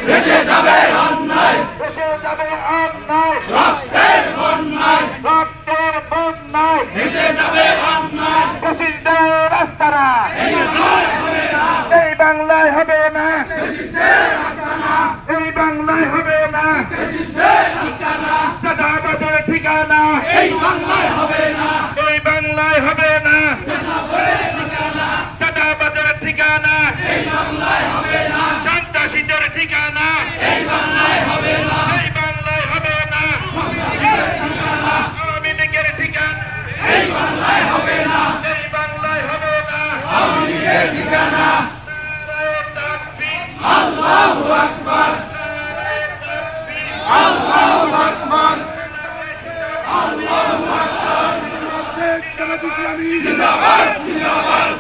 দেশে যাবে অন্যায়, দেশে যাবে অন্যায়, রক্তের বন্যায়, রক্তের বন্যায়, দেশে যাবে অন্যায়। ফ্যাসিস্টদের রাস্তারা এই বাংলায় হবে না, এই বাংলায় হবে না, ফ্যাসিস্টের আস্তানা, এই বাংলায় হবে না, ফ্যাসিস্টের আস্তানা। চাঁদাবাজের ঠিকানা এই বাংলায় হবে না, এই বাংলায় হবে না, জনগণের ঠিকানা। চাঁদাবাজের ঠিকানা এই বাংলায় হবে না, সন্ত্রাসীদের ঠিকানা এই বাংলায় হবে না, এই বাংলায় হবে না, সন্ত্রাসীদের ঠিকানা। আওয়ামী লীগের ঠিকানা এই বাংলায় হবে না, এই বাংলায় হবে না। আওয়ামী লীগের ঠিকানা। নারায়ে তাকবীর, আল্লাহু আকবার, আল্লাহু আকবার, আল্লাহু আকবার। জিন্দাবাদ, জিন্দাবাদ।